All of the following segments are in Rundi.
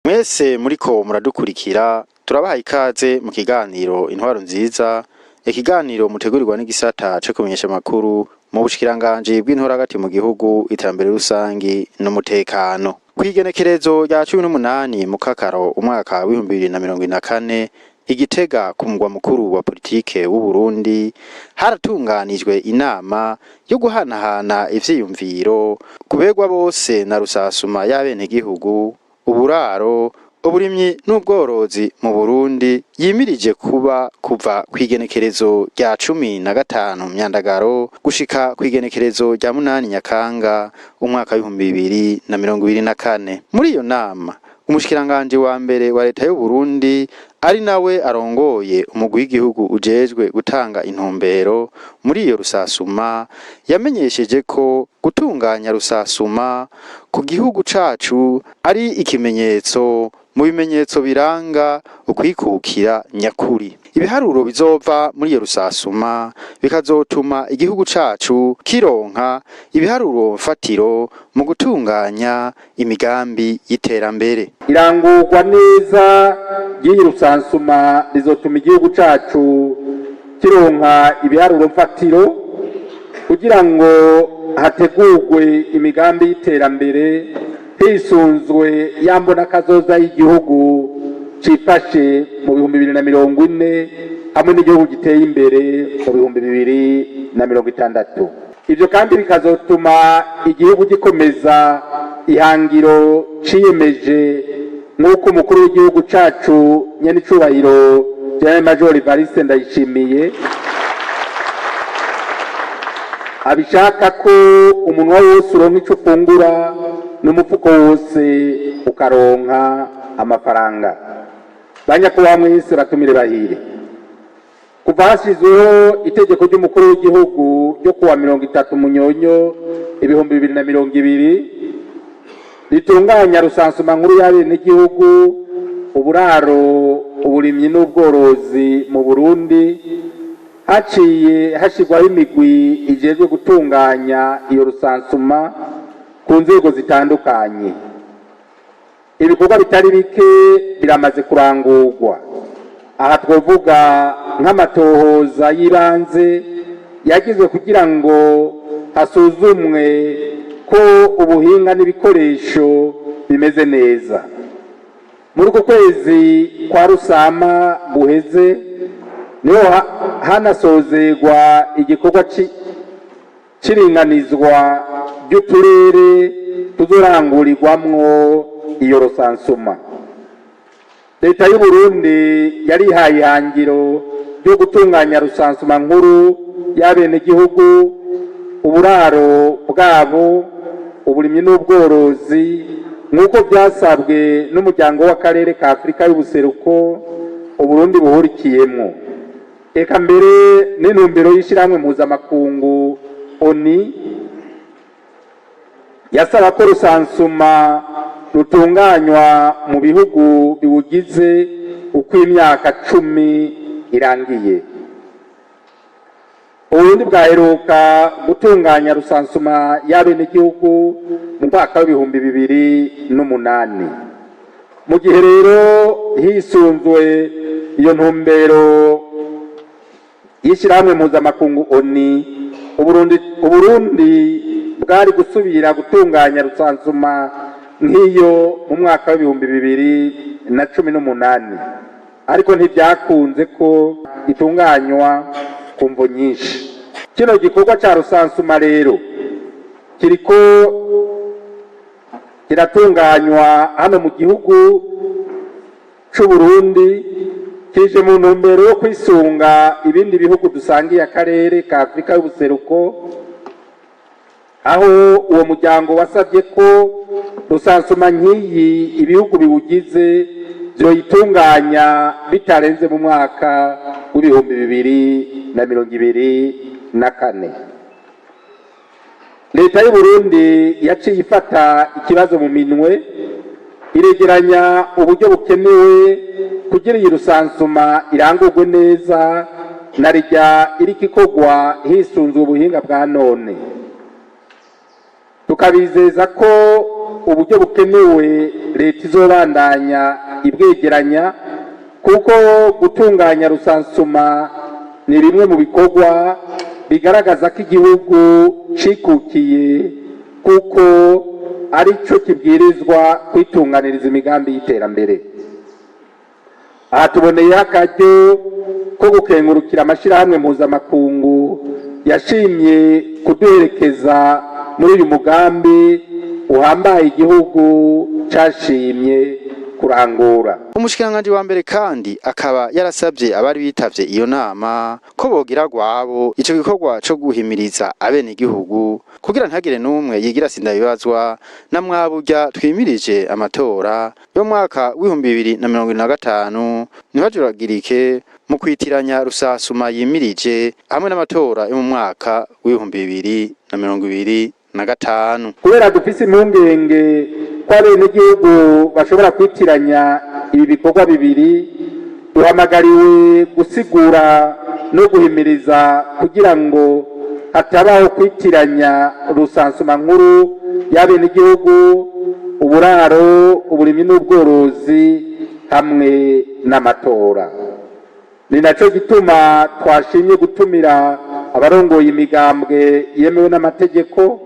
Mwese muriko muradukurikira turabahaye ikaze mu kiganiro intwaro nziza, ikiganiro mutegurirwa n'igisata co kumenyesha amakuru mu bushikiranganji bw'intora hagati mu gihugu, iterambere rusangi n'umutekano. Kw'igenekerezo rya 18 mu Kakaro umwaka wa 2024 Igitega ku mugwa mukuru wa politike w'u Burundi haratunganijwe inama yo guhanahana ivyiyumviro kuberwa bose na rusasuma y'abenegihugu, uburaro, uburimyi n'ubworozi mu Burundi yimirije kuba kuva kw'igenekerezo rya 15 Myandagaro gushika kw'igenekerezo rya 8 Nyakanga umwaka wa 2024. Muri iyo nama umushikiranganje wa mbere wa leta y'u Burundi ari nawe arongoye umugwi w'igihugu ujejwe gutanga intumbero muri iyo rusasuma yamenyesheje ko gutunganya rusasuma ku gihugu cacu ari ikimenyetso mu bimenyetso biranga ukwikukira nyakuri. Ibiharuro bizova muri iyo rusasuma bikazotuma igihugu cacu kironka ibiharuro mfatiro mu gutunganya imigambi y'iterambere. Irangurwa neza y'iyi rusasuma rizotuma igihugu cacu kironka ibiharuro mfatiro kugira ngo hategurwe imigambi y'iterambere hisunzwe yambona kazoza y'igihugu cifashe mu 2040 hamwe n'igihugu giteye imbere mu 2060. Ivyo kandi bikazotuma igihugu gikomeza ihangiro ciyemeje nk'uko umukuru w'igihugu cacu nyenicubahiro General Major Evariste Ndayishimiye abishaka ko umunwa wose uronka ico ufungura n'umufuko wose ukaronka amafaranga. Banyakubahwa mwese batumire bahire. Kuva hashyizweho itegeko ry'umukuru w'igihugu ryo kuwa 30 Munyonyo 2020 ritunganya rusansuma nkuru y'abenegihugu, uburaro, uburimyi n'ubworozi mu Burundi, haciye hashirwaho imigwi ijejwe gutunganya iyo rusansuma ku nzego zitandukanye. Ibikorwa bitari bike biramaze kurangurwa. Aha twovuga nk'amatohoza y'ibanze yagizwe kugira ngo hasuzumwe ko ubuhinga n'ibikoresho bimeze neza. Muri uko kwezi kwa Rusama guheze niho hanasozerwa igikorwa ciringanizwa ry'uturere tuzorangurirwamwo iyo rusansuma. Leta y'u Burundi yarihaye ihangiro ryo gutunganya rusansuma nkuru y'abenegihugu, uburaro bwabo, uburimyi n'ubworozi nk'uko byasabwe n'umuryango w'akarere ka Afurika y'ubuseruko Uburundi buhurikiyemwo. Eka mbere n'intumbero y'ishirahamwe mpuzamakungu ONU yasaba ko rusansuma rutunganywa mu bihugu biwugize uko imyaka 10 irangiye. Uburundi bwaheruka gutunganya rusansuma y'abenegihugu mu mwaka wa 2008. Mu gihe rero hisunzwe iyo ntumbero y'ishirahamwe mpuzamakungu ONU, Uburundi bwari gusubira gutunganya rusansuma nk'iyo mu mwaka wa 2018, ariko ntibyakunze ko itunganywa ku mvo nyinshi. Kino gikorwa ca rusansuma rero kiriko kiratunganywa hano mu gihugu c'u Burundi, kije mu ntumbero yo kwisunga ibindi bihugu dusangiye akarere ka Afurika y'ubuseruko, aho uwo muryango wasabye ko rusansuma nk'iyi ibihugu biwugize vyoyitunganya bitarenze mu mwaka w'ibihumbi 2024. Leta y'u Burundi yaciye ifata ikibazo mu minwe, iregeranya uburyo bukenewe kugira iyi rusansuma irangurwe neza, na rirya iriko ikorwa hisunzwe ubuhinga bwa none. Tukabizeza ko uburyo bukenewe leta izobandanya ibwegeranya, kuko gutunganya rusansuma ni rimwe mu bikorwa bigaragaza ko igihugu cikukiye, kuko ari cyo kibwirizwa kwitunganiriza imigambi y'iterambere. Aha tuboneyeho akaryo ko gukengurukira amashirahamwe mpuzamakungu yashimye kuduherekeza muri uyu mugambi uhambaye igihugu cashimye kurangura. Umushikiranganji wa mbere kandi akaba yarasabye abari bitavye iyo nama ko bogira gwabo ico gikorwa co guhimiriza abene igihugu kugira ntagire n'umwe yigira sindabibazwa na mwaburya twimirije amatora yo mwaka w'2025 ntibajuragirike mu kwitiranya rusasuma yimirije hamwe n'amatora yo mu mwaka w'2025. Kubera dufise impungenge ko abenegihugu bashobora kwitiranya ibi bikorwa bibiri, duhamagariwe gusigura no guhimiriza kugira ngo hatabaho kwitiranya rusansuma nkuru y'abenegihugu, uburaro, uburimyi n'ubworozi hamwe n'amatora. Ni naco gituma twashimye gutumira abarongoye imigambwe yemewe n'amategeko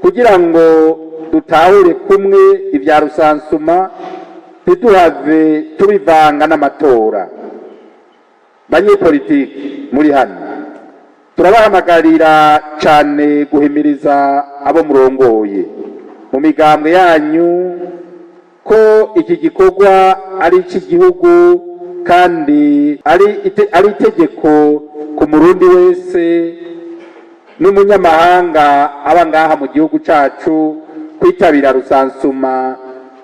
kugira ngo dutahure kumwe ivya rusansuma, ntiduhave tubivanga n'amatora. Banyepolitiki muri hano turabahamagarira cane guhimiriza abo murongoye mu migambwe yanyu ko iki gikorwa ari ic'igihugu kandi ari itegeko ku murundi wese n'umunyamahanga aba ngaha mu gihugu cacu kwitabira rusansuma.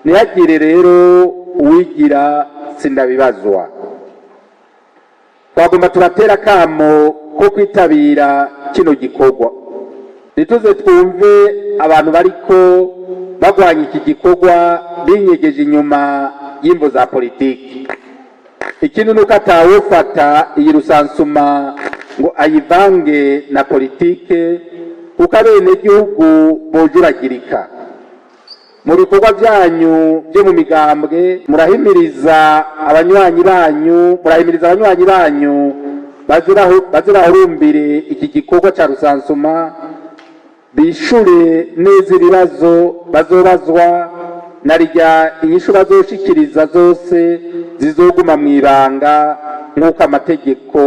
Ntihagire rero uwigira sindabibazwa. Twagomba turatera kamo ko kwitabira kino gikorwa. Nituze twumve abantu bariko bagwanya iki gikorwa binyegeje inyuma y'imvo za politiki. Ikindi nuko atawufata iyi rusansuma ngo ayivange na politike, kuko abenegihugu bojuragirika. Mu bikorwa byanyu byo mu migambwe murahimiriza abanywanyi banyu bazirahurumbire iki gikorwa ca rusansuma, bishure neza ibibazo bazobazwa, na rirya inyishu bazoshikiriza zose zizoguma mw'ibanga nk'uko amategeko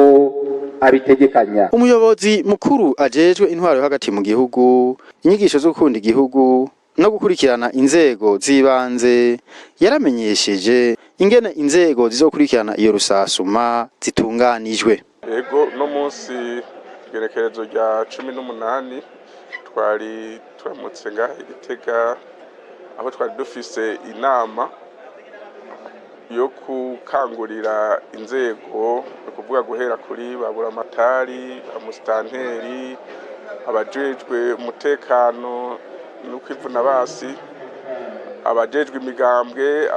abitegekanya. Umuyobozi mukuru ajejwe intwaro yo hagati mu gihugu, inyigisho zo gukunda igihugu no gukurikirana inzego z'ibanze yaramenyesheje ingene inzego zizokurikirana iyo rusasuma zitunganijwe. Ego no munsi igerekerezo rya 18 twari turamutse ngaha Igitega, aho twari dufise inama yo gukangurira inzego, kuvuga guhera kuri baburamatari, amusitanteri, abajejwe umutekano n'ukwivuna basi, abajejwe imigambwe,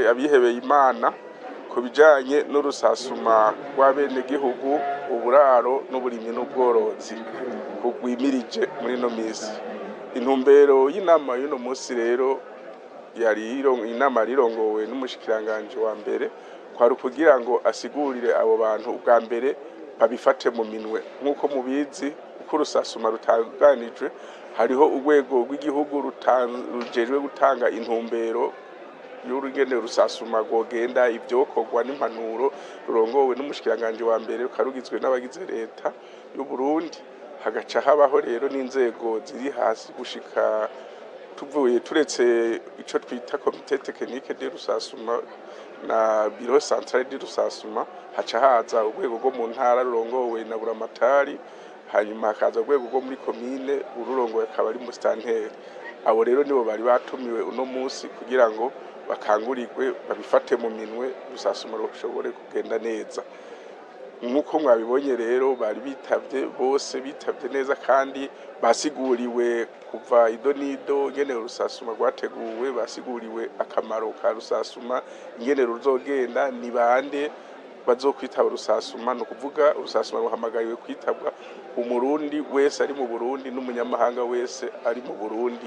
abihebeye Imana, ku bijanye n'urusasuma rw'abenegihugu, uburaro n'uburimyi n'ubworozi kugwimirije muri no misi. Intumbero y'inama y'uno munsi rero inama rirongowe n'umushikiranganje wa mbere, kwari kugira ngo asigurire abo bantu ubwa mbere babifate mu minwe. Nk'uko mubizi uko urusasuma rutanganijwe, hariho urwego rw'igihugu rujejwe gutanga intumbero y'urugende rusasuma rwogenda ivyokorwa n'impanuro, rurongowe n'umushikiranganje wa mbere, rukarugizwe n'abagize leta y'u Burundi. Hagaca habaho rero n'inzego ziri hasi gushika tuvuye turetse ico twita comité technique de rusasuma na bureau central de rusasuma, haca haza urwego rwo mu ntara rurongowe na buramatari, hanyuma hakaza urwego rwo muri komine ururongowe akaba ari musitanteri. Abo rero nibo bari batumiwe uno munsi kugira ngo bakangurirwe babifate mu minwe rusasuma rushobore kugenda neza. Nk'uko mwabibonye rero bari bitavye bose bitavye neza kandi basiguriwe kuva ido nido ingene rusasuma rwateguwe, basiguriwe akamaro ka rusasuma, ingene ruzogenda, ni bande bazokwitaba rusasuma. No kuvuga rusasuma ruhamagariwe kwitabwa umurundi wese ari mu Burundi n'umunyamahanga wese ari mu Burundi,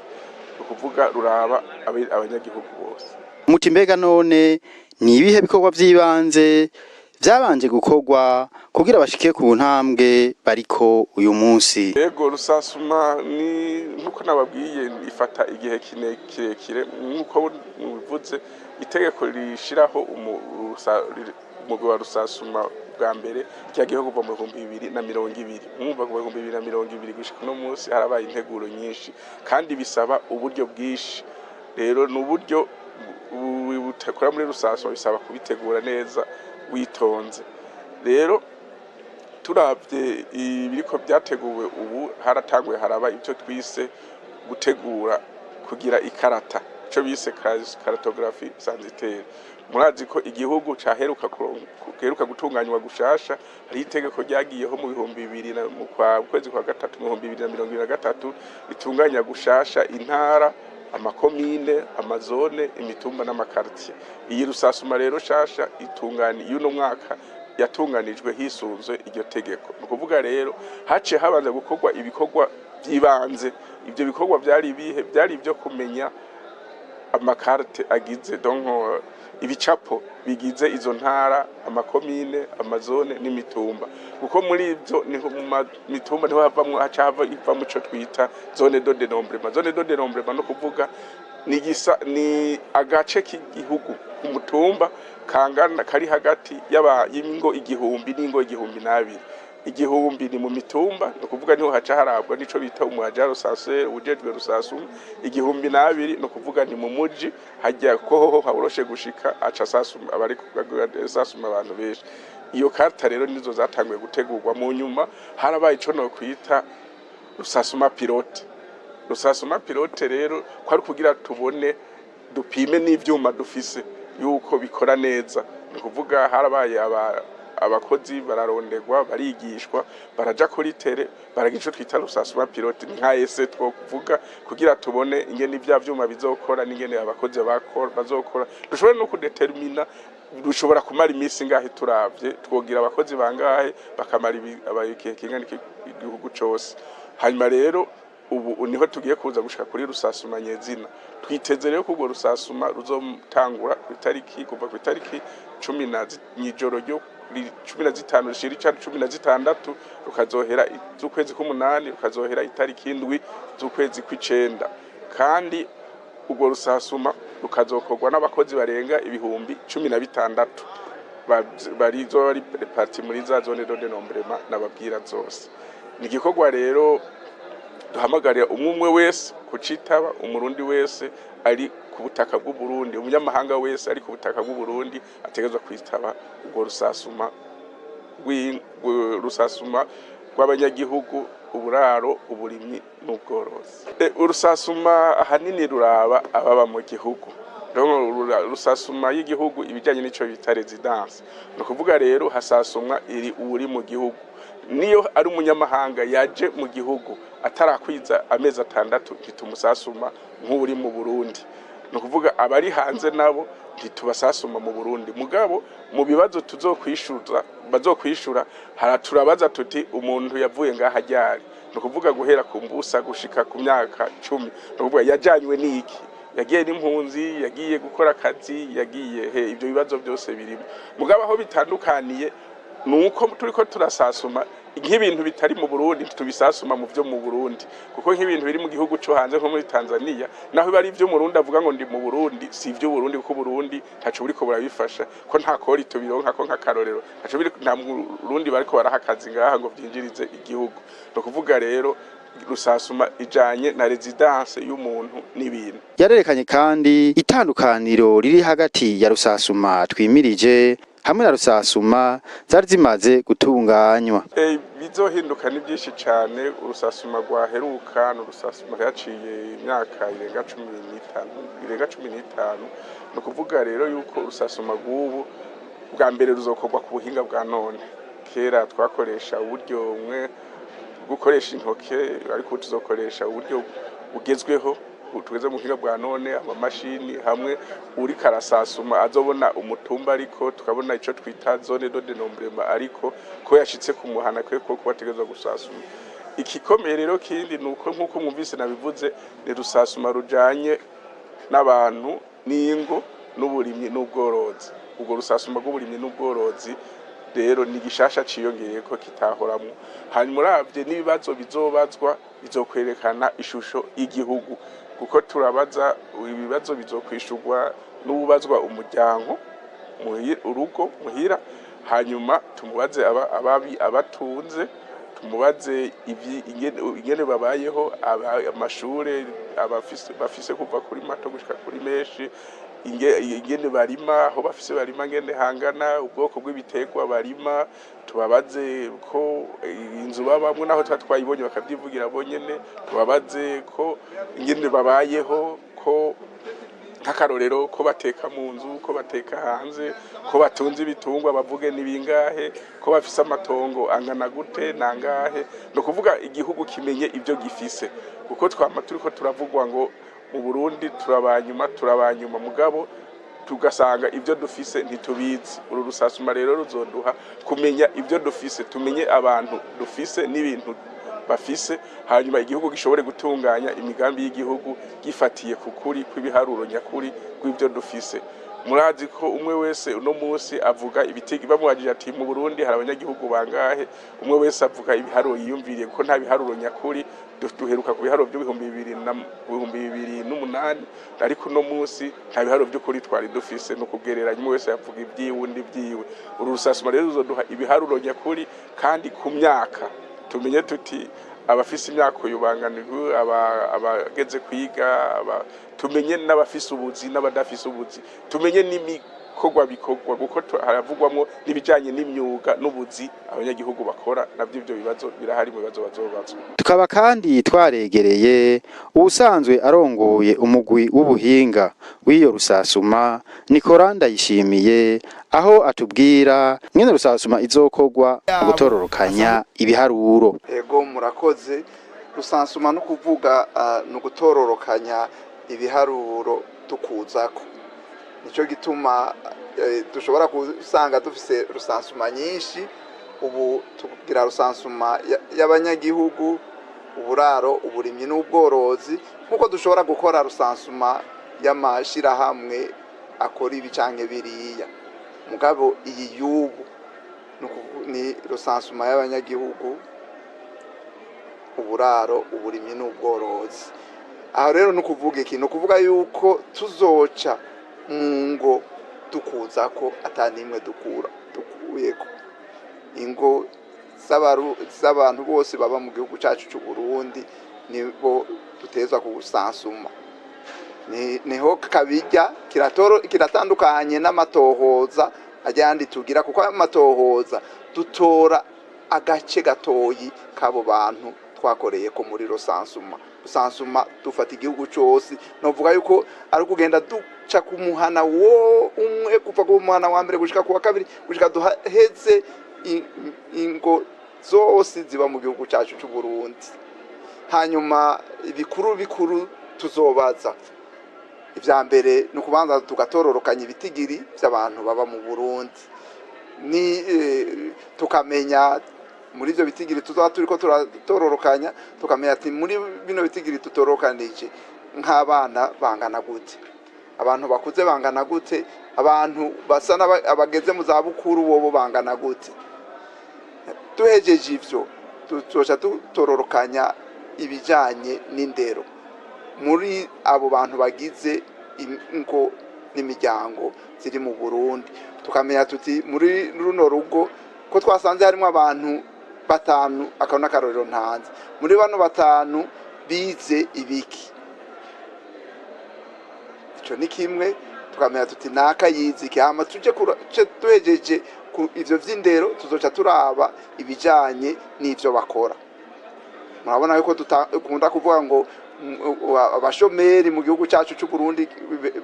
no kuvuga ruraba abanyagihugu bose. Muti mbega none ni ibihe bikorwa vy'ibanze vyabanje gukorwa kugira bashike ku ntambwe bariko uyu munsi? Yego, rusasuma ni nkuko nababwiye ifata igihe kirekire, nkuko mubivuze itegeko rishiraho umugwi wa rusasuma bwa mbere cyagiye kuva mu 2020. Mwumva ku 2020 gushika no munsi harabaye integuro nyinshi kandi bisaba uburyo bwishi. Rero n'uburyo butakora muri rusasuma, bisaba kubitegura neza witonze. Rero turavye ibiriko byateguwe ubu haratanguye haraba ivyo twise gutegura kugira ikarata, ico bise cartographie sanitaire. Murazi ko igihugu caheruka gutunganywa gushasha, hari itegeko ryagiyeho mu 2000 mu kwezi kwa gatatu mu 2023 itunganya gushasha intara, amakomine, amazone, imitumba n'amakartier. Iyi rusasuma rero shasha itungani yuno mwaka yatunganijwe hisunzwe iryo tegeko. No kuvuga rero hace habanze gukorwa ibikorwa by'ibanze. Ivyo bikorwa byari ibihe? Byari ibyo kumenya amakarte agize donc ibicapo bigize izo ntara, amakomine, amazone n'imitumba. Kuko muri ivyo ni mu mitumba niho havamwe hava mu cyo twita zone de dénombrement. Zone de dénombrement no kuvuga ni agace k'igihugu ku mutumba kangana kari hagati y'ingo igihumbi n'ingo igihumbi n'abiri. Igihumbi ni mu mitumba, no kuvuga niho haca harabwa nico bita umuhajaro sase ujejwe rusasuma. Igihumbi n'abiri no kuvuga ni mu muji hajya ko haboroshe gushika aca sasuma abari sasuma abantu benshi. Iyo karta rero nizo zatanguye gutegurwa. Mu nyuma harabaye ico no kwita rusasuma pilote. Rusasuma pilote rero kwari kugira tubone dupime n'ivyuma dufise yuko bikora neza. No kuvuga harabaye abakozi bararondegwa, barigishwa, baraja kuri tere, baragico twita rusasuma pilote nka ese two kuvuga kugira tubone ingene ivya vyuma bizokora n'ingene abakozi bazokora. Dushobora no kudetermina dushobora kumara imisi ngahe turavye, twogira abakozi bangahe bakamara abayikihe kingana igihugu cose. Hanyuma rero ubu niho tugiye kuza gushika kuri rusasuma nyezina. Twiteze rero ko rusasuma ruzotangura ku itariki kuva ku itariki 10 n'ijoro ryo 15 shiri cha 16 rukazohera z'ukwezi k'umunani, rukazohera itariki 7 z'ukwezi kw'icenda. Kandi ubwo rusasuma rukazokorwa n'abakozi barenga ibihumbi 16 bari parti muri za zone de dénombrement nababwira zose. Ni igikorwa rero duhamagarira umwe wese kucitaba, umurundi wese ari ku butaka bw'u Burundi, umunyamahanga wese ari ku butaka bw'u Burundi ategezwa kwitaba ubwo rusasuma rusasuma rw'abanyagihugu, uburaro, uburimyi n'ubworozi. Urusasuma ahanini ruraba ababa mu gihugu. Rusasuma y'igihugu ibijanye n'ico bita residence. No kuvuga rero hasasumwa uri mu gihugu. Niyo ari umunyamahanga yaje mu gihugu atarakwiza amezi 6 ntitumusasuma nk'uri mu Burundi. No kuvuga abari hanze nabo ntitubasasuma mu Burundi. Mugabo mu bibazo bazokwishura turabaza tuti umuntu yavuye ngaha ryari. No kuvuga guhera ku mbusa gushika ku myaka 10. No kuvuga yajanywe n'iki, yagiye n'impunzi, yagiye gukora akazi, yagiye ibyo bibazo byose birimo. Mugabo aho bitandukaniye nuko turiko turasasuma nk'ibintu bitari mu Burundi tubisasuma mu byo mu Burundi. Kuko nk'ibintu biri mu gihugu cyo hanze nko muri Tanzania naho bari ibyo mu Burundi avuga ngo ndi mu Burundi, si ibyo Burundi kuko Burundi ntaco buriko burabifasha ko nta kori tubironka ko nk'akarorero ntaco biri nta Burundi bariko barahakaza ngaha ngo byinjirize igihugu. No kuvuga rero rusasuma ijanye na residence y'umuntu n'ibintu. Yarerekanye kandi itandukaniro riri hagati ya rusasuma twimirije hamwe na rusasuma zari zimaze gutunganywa. Bizohinduka ni byinshi cyane. Urusasuma rwaheruka n'urusasuma yaciye imyaka irenga 15 no kuvuga rero yuko urusasuma rw'ubu bwa mbere ruzokorwa ku buhinga bwa none. Kera twakoresha uburyo umwe gukoresha intoke, ariko tuzokoresha uburyo bugezweho tugeze mu buhinga bwa none, amamashini hamwe uri karasasuma azobona umutumba, ariko tukabona ico twita zone de dénombrement, ariko ko yashitse ku muhana kwe ko bategezwa gusasuma. Ikikomeye rero kindi nuko nkuko mwumvise nabivuze, ni rusasuma rujanye n'abantu n'ingo n'uburimyi n'ubworozi. Ubwo rusasuma rw'uburimyi n'ubworozi rero ni gishasha ciyongereye ko kitahoramwo. Hanyuma uravye n'ibibazo bizobazwa bizokwerekana ishusho y'igihugu, kuko turabaza ibibazo bizokwishurwa n'ubazwa umuryango urugo muhira, hanyuma tumubaze abatunze, tumubaze ingene babayeho, amashure bafise kuva kuri mato gushika kuri menshi, ingene barima, aho bafise barima ngene hangana, ubwoko bw'ibiterwa barima, tubabaze ko inzu babamwe naho twayibonye bakavyivugira bonyene, tubabaze ko ingene babayeho, ko nk'akarorero ko bateka mu nzu, ko bateka hanze, ko batunze ibitungwa bavuge nibingahe, ko bafise amatongo angana gute nangahe. No kuvuga igihugu kimenye ivyo gifise, kuko twama turiko turavugwa ngo mu Burundi turabanyuma mugabo tugasanga ivyo dufise ntitubizi. Uru rusasuma rero ruzoduha kumenya ivyo dufise, tumenye abantu dufise n'ibintu bafise, hanyuma igihugu gishobore gutunganya imigambi y'igihugu gifatiye kukuri kw'ibiharuro nyakuri kw'ivyo dufise. Murazi ko umwe wese uno munsi avuga ibitigi, bamwajije ati mu Burundi hari abanyagihugu bangahe, umwe wese avuga ibiharuro yiyumviriye, ko nta biharuro nyakuri. Duheruka ku biharuro byo2008, ariko uno munsi nta biharuro by'ukuri twari dufise, no kugereranya umwe wese yavuga ibyiwe undi byiwe. Uru rusasuma rero ruzoduha ibiharuro nyakuri, kandi ku myaka tumenye tuti abafise imyaka yubanganirwe, abageze kwiga, tumenye n'abafise ubuzi n'abadafise ubuzi, tumenye n'imikorwa bikorwa, kuko haravugwamwo n'ibijanye n'imyuga n'ubuzi abanyagihugu bakora. Navyo ivyo bibazo birahari mu bibazo bazobazwa. Tukaba kandi twaregereye ubusanzwe arongoye umugwi w'ubuhinga w'iyo rusasuma, Nicolas Ndayishimiye, aho atubwira ngene rusasuma izokorwa mu gutororokanya ibiharuro. Ego murakoze. Rusansuma no kuvuga no gutororokanya ibiharuro tukuzako. Nico gituma dushobora kusanga dufise rusansuma nyinshi. Ubu tugira rusansuma y'abanyagihugu, uburaro, uburimyi n'ubworozi, nkuko dushobora gukora rusansuma y'amashirahamwe akora ibi canke biriya. Mugabo iyi yubu ni rusansuma y'abanyagihugu, uburaro, uburimyi n'ubworozi. Aho rero no kuvuga ikintu, kuvuga yuko tuzoca ngo dukuzako atanimwe dukuyeko. Ingo z'abantu bose baba mu gihugu cyacu cy'u Burundi nibo dutezwa ku rusansuma. Niho kabijya kiratandukanye n'amatohoza ajyandi tugira, kuko amatohoza dutora agace gatoyi kabo bantu twakoreye ko muri rusansuma. Rusansuma dufata igihugu cyose, novuga yuko ari kugenda duca ku muhana wo umwe, kuva ku muhana wa mbere gushika ku wa kabiri, gushika duheze ingo zose ziba mu gihugu cyacu cy'u Burundi. Hanyuma bikuru tuzobaza ivya mbere no kubanza tugatororokanya ibitigiri by'abantu baba mu Burundi, ni tukamenya muri ivyo bitigiri tuzaba turiko turatororokanya, tukamenya ati muri bino bitigiri tutorokanije nk'abana bangana gute, abantu bakuze bangana gute, abantu basa abageze mu za bukuru bobo bangana gute. Tuhejeje ivyo tuzoca tutororokanya ibijanye n'indero muri abo bantu bagize ingo n'imiryango ziri mu Burundi. Tukamenya tuti muri runo rugo ko twasanze harimo abantu batanu, akabona karorero ntanze, muri bano batanu bize ibiki. Ico ni kimwe. tukamenya tuti naka yiziki hama tuje duhejeje ivyo vy'indero tuzoca turaba ibijanye n'ivyo bakora. Murabona yuko dukunda kuvuga ngo abashomeri mu gihugu cyacu cy'u Burundi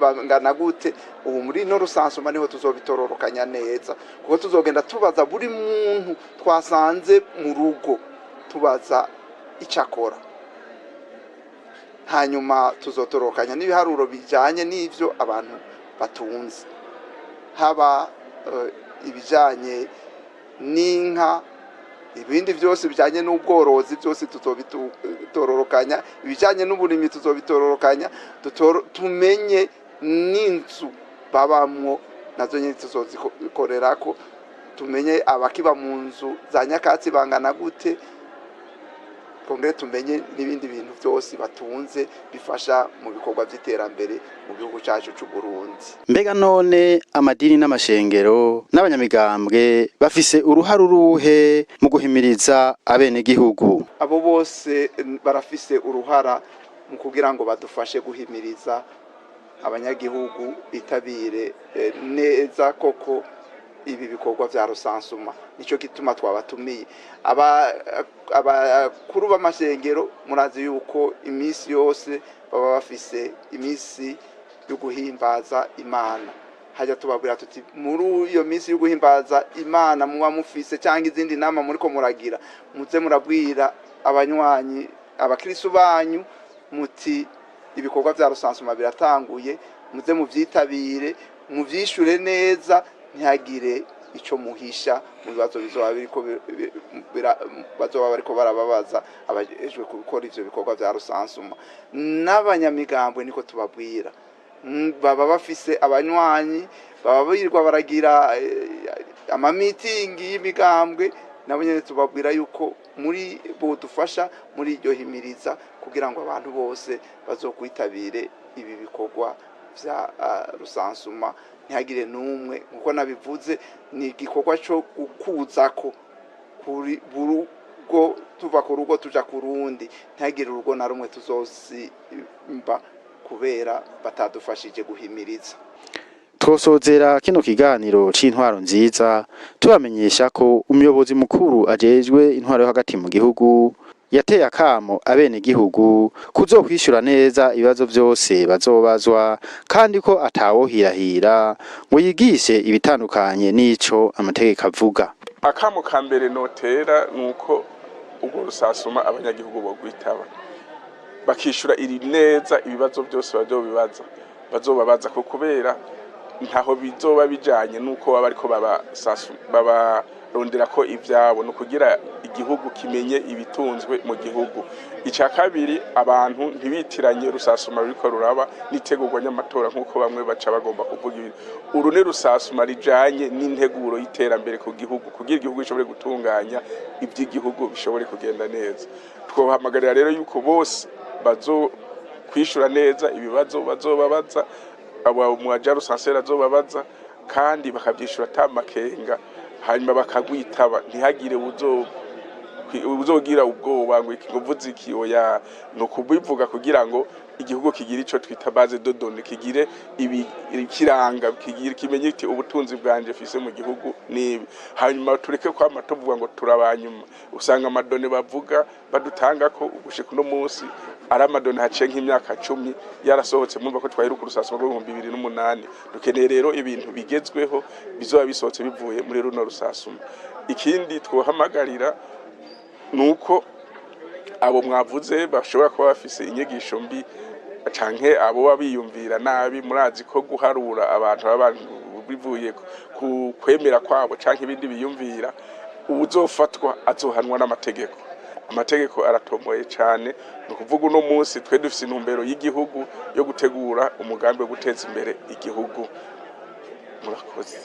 bangana gute. Ubu muri no rusansuma niho tuzobitororokanya neza, kuko tuzogenda tubaza buri muntu twasanze mu rugo, tubaza icakora, hanyuma tuzotorokanya n'ibiharuro bijanye n'ivyo abantu batunze, haba ibijanye n'inka, ibindi byose bijanye n'ubworozi byose tuzobitororokanya, ibijanye n'uburimi tuzobitororokanya, tumenye n'inzu babamwo nazo nyine tuzozikorerako, tumenye abakiba mu nzu za nyakatsi bangana gute, kongere tumenye n'ibindi bintu byose batunze bifasha mu bikorwa by'iterambere mu gihugu cyacu cy'u Burundi. Mbega none amadini n'amashengero n'abanyamigambwe bafise uruhara uruhe mu guhimiriza abene gihugu? Abo bose barafise uruhara mu kugira ngo badufashe guhimiriza abanyagihugu bitabire neza koko ibi bikorwa vya rusansuma. Nico gituma twabatumiye abakuru b'amashengero. Murazi yuko imisi yose baba bafise imisi yo guhimbaza Imana. Hajya tubabwira tuti muri iyo misi yo guhimbaza Imana muba mufise cyangwa izindi nama muriko muragira, muze murabwira abanywanyi abakristo banyu muti ibikorwa vya rusansuma biratanguye, muze muvyitabire, muvyishure neza, ntihagire ico muhisha mu bibazo bizoba biriko bazoba bariko barababaza abajejwe gukora ivyo bikorwa vya rusansuma. N'abanyamigambwe niko tubabwira, baba bafise abanywanyi, baba birirwa baragira amamitingi y'imigambwe, nabo nyene tubabwira yuko muri bodufasha muri iryo himiriza kugira ngo abantu bose bazokwitabire ibi bikorwa vya rusansuma, ntihagire n'umwe, nkuko nabivuze, ni igikorwa cyo gukuzako kuri burugo, tuva ku rugo tuja ku rundi, ntihagire urugo na rumwe tuzosimba kubera batadufashije guhimiriza. Twosozera kino kiganiro c'intwaro nziza tubamenyesha ko umuyobozi mukuru ajejwe intwaro yo hagati mu gihugu yateye akamo abene gihugu kuzokwishura neza ibibazo byose bazobazwa, kandi ko atawohirahira ngo yigishe ibitandukanye n'ico amategeko avuga. Akamo ka mbere notera nuko ubwo rusasuma abanyagihugu bo gwitaba bakishura iri neza ibibazo byose bazobabaza ko kubera ntaho bizoba bijanye nuko baba ariko baba rondera ko ivyabo no kugira igihugu kimenye ibitunzwe mu gihugu. Ica kabiri, abantu ntibitiranye rusasuma riko ruraba nitegurwa nyamatora nkuko bamwe baca bagomba kuvuga ibintu. Uru ne rusasuma rijanye n'integuro y'iterambere ku gihugu kugira igihugu gishobore gutunganya ivy'igihugu bishobore kugenda neza. Twohamagarira rero yuko bose bazo kwishura neza ibibazo bazobabaza, abo mu aja rusansera azobabaza, kandi bakavyishura atamakenga, hanyuma bakagwitaba, ntihagire uzogira ubwoba ngo ikivuze iki oya, no kubivuga kugira ngo igihugu kigira ico twita base de données, kigire kiranga, kigire kimenye iti ubutunzi bwanje fise mu gihugu nibi, hanyuma tureke kwa matovuga ngo turabanyuma. Usanga amadone bavuga badutanga ko ugushika no munsi ari amadone hace nk'imyaka 10 yarasohotse, mwumva ko twaheruka urusasuma rwo 2008. Dukeneye rero ibintu bigezweho bizoba bisohotse bivuye muri runo rusasuma. Ikindi twohamagarira nuko abo mwavuze bashobora kuba bafise inyigisho mbi canke abo babiyumvira nabi. Murazi ko guharura abantu bivuye ku kwemera kwabo canke ibindi biyumvira, uzofatwa azohanwa n'amategeko. Amategeko aratomoye cyane, no kuvuga uno munsi twe dufise intumbero y'igihugu yo gutegura umugambi wo guteza imbere igihugu. Murakoze.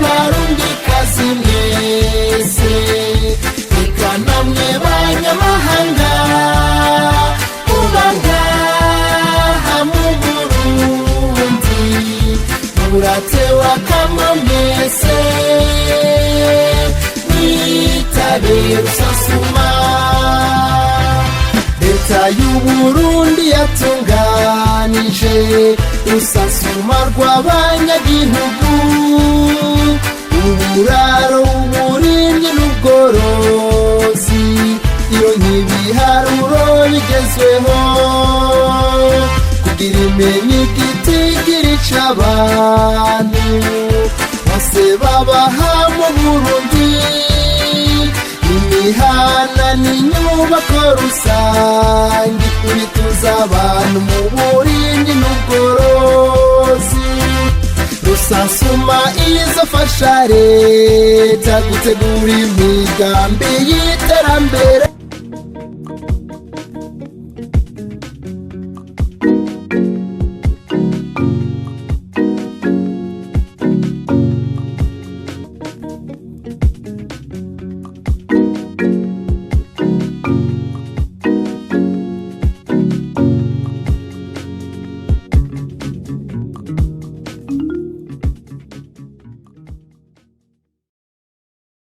Barundi kazi mwese, eka namwe banyamahanga ubangaha mu Burundi, muratewa kama mwese, mwitabe rusasuma y'uburundi yatunganije rusansuma rw'abanyagihugu uburaro uburimyi n'ubworozi iyo nk'ibiharuro bigezweho kugira imenye igitigiri c'abantu bose babaha mu Burundi imihana n'inyubako rusangi ibituza abantu mu burimyi n'ubworozi rusansuma izofasha leta gutegura imigambi